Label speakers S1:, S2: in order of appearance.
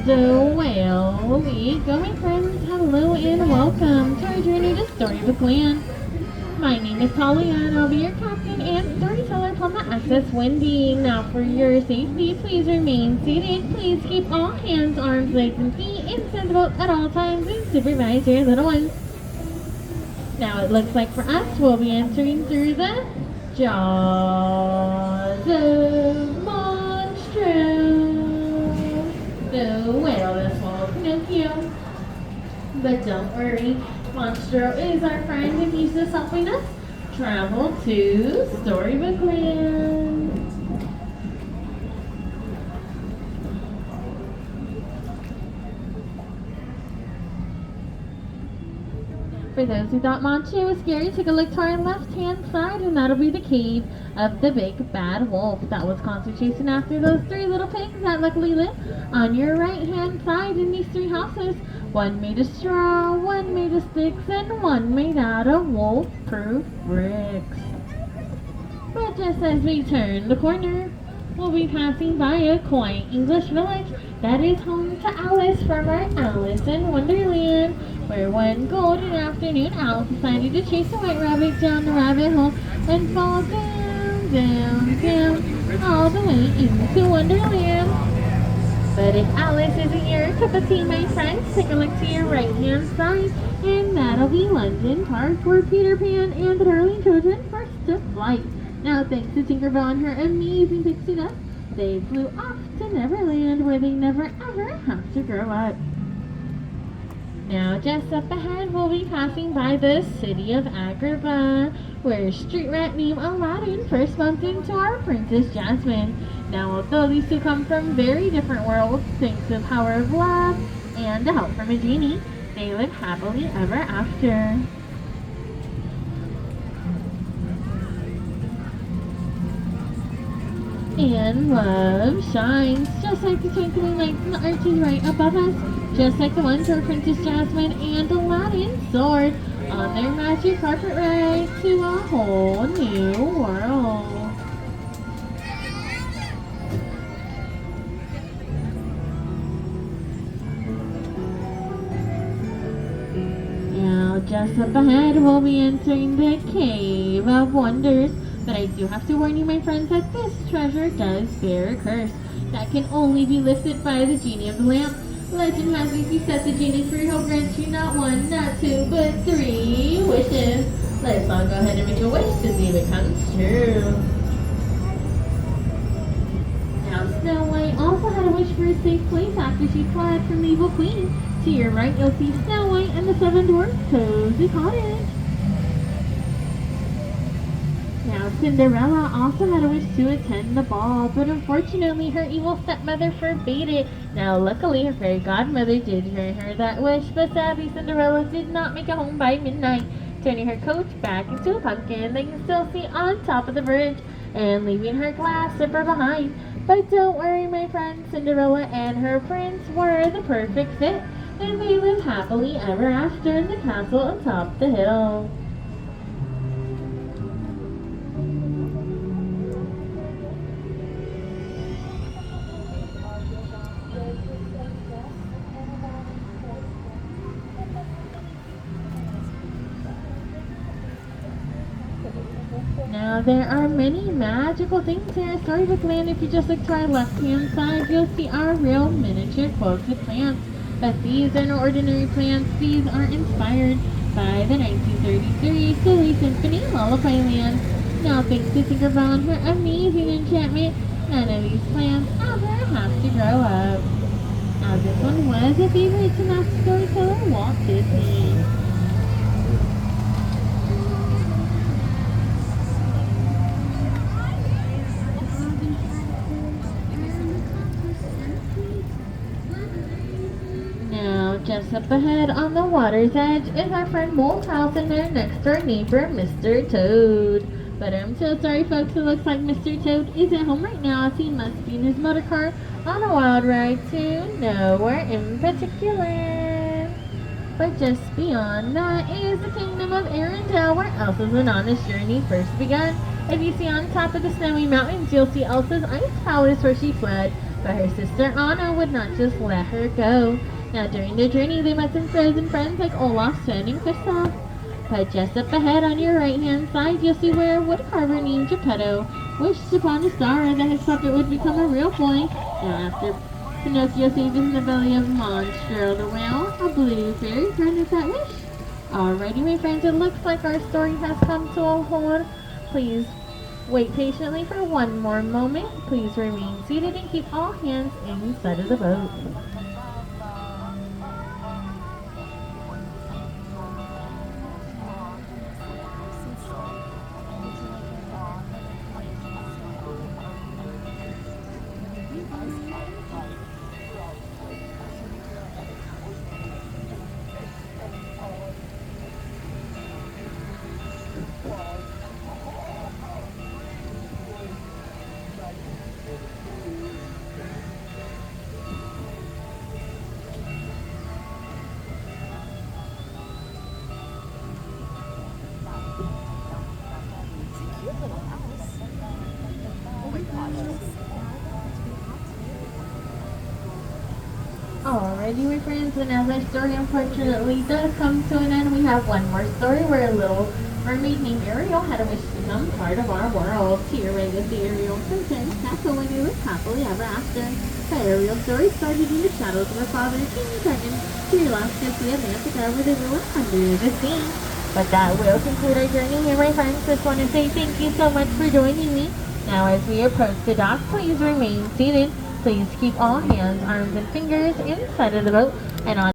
S1: So, well, we go, my friends. Hello and welcome to our journey to Storybook Land. My name is Holly and I'll be your captain and storyteller upon the SS Wendy. Now, for your safety, please remain seated. Please keep all hands, arms, legs, and feet in the boat at all times and supervise your little ones. Now, it looks like for us, we'll be entering through the Jaws of Monstro. The whale that swallowed Pinocchio. But don't worry, Monstro is our friend and he's just helping us travel to Storybook Land. For those who thought Monstro was scary, take a look to our left-hand side, and that'll be the cave of the big bad wolf that was constantly chasing after those three little pigs that luckily live on your right-hand side in these three houses. One made of straw, one made of sticks, and one made out of wolf-proof bricks. But just as we turn the corner, we'll be passing by a quaint English village that is home to Alice from our Alice in Wonderland, where one golden afternoon Alice decided to chase a white rabbit down the rabbit hole and fall down, down, down, all the way into Wonderland. But if Alice isn't your cup of tea, my friends, take a look to your right-hand side, and that'll be London Park, where Peter Pan and the darling children first took flight. Now, thanks to Tinkerbell and her amazing pixie dust, they flew off to Neverland, where they never ever have to grow up. Now, just up ahead, we'll be passing by the city of Agrabah, where street rat named Aladdin first bumped into our Princess Jasmine. Now, although these two come from very different worlds, thanks to the power of love and the help from a genie, they live happily ever after. And love shines, just like the twinkling lights in the arches right above us, just like the ones where Princess Jasmine and Aladdin soared on their magic carpet ride to a whole new world. Now, just up ahead, we'll be entering the Cave of Wonders. But I do have to warn you, my friends, that this treasure does bear a curse that can only be lifted by the genie of the lamp. Legend has it if you set the genie free, he'll grant you not one, not two, but three wishes. Let's all go ahead and make a wish to see if it comes true. Now, Snow White also had a wish for a safe place after she fled from the evil queen. To your right, you'll see Snow White and the Seven Dwarfs' cozy cottage. Now, Cinderella also had a wish to attend the ball, but unfortunately her evil stepmother forbade it. Now, luckily her fairy godmother did grant her that wish, but sadly Cinderella did not make it home by midnight, turning her coach back into a pumpkin that you can still see on top of the bridge, and leaving her glass slipper behind. But don't worry, my friends, Cinderella and her prince were the perfect fit, and they lived happily ever after in the castle atop the hill. Now, there are many magical things here at Storybook Land. If you just look to our left-hand side, you'll see our real miniature quilted plants. But these are no ordinary plants. These are inspired by the 1933 Silly Symphony Lullaby Land. Now, thanks to Tinkerbell and her amazing enchantment, none of these plants ever have to grow up. Now, this one was a favorite to master storyteller Walt Disney. Just up ahead on the water's edge is our friend Wolt's house and their next door neighbor, Mr. Toad. But I'm so sorry, folks, it looks like Mr. Toad isn't home right now, as he must be in his motor car on a wild ride to nowhere in particular. But just beyond that is the kingdom of Arendelle, where Elsa's Anonymous journey first begun. If you see on top of the snowy mountains, you'll see Elsa's ice palace where she fled but her sister Anna would not just let her go. Now during their journey, they met some frozen friends like Olaf, Sven, and Kristoff. But just up ahead on your right-hand side, you'll see where a woodcarver named Geppetto wished upon a star that his puppet would become a real boy. Now after Pinocchio saved in the belly of Monstro the whale, a blue fairy granted that wish. Alrighty, my friends, it looks like our story has come to a halt. Please wait patiently for one more moment. Please remain seated and keep all hands inside of the boat. Alrighty, my friends, and as our story unfortunately does come to an end, we have one more story where a little mermaid named Ariel had a wish to become part of our world. Here is the Ariel Princess Castle when they lived happily ever after. The Ariel story started in the shadows of her father, King Dragon, to your last to see Atlantica where they were under the sea. But that will conclude our journey here, my friends. Just want to say thank you so much for joining me. Now as we approach the dock, please remain seated. Please keep all hands, arms, and fingers inside of the boat and on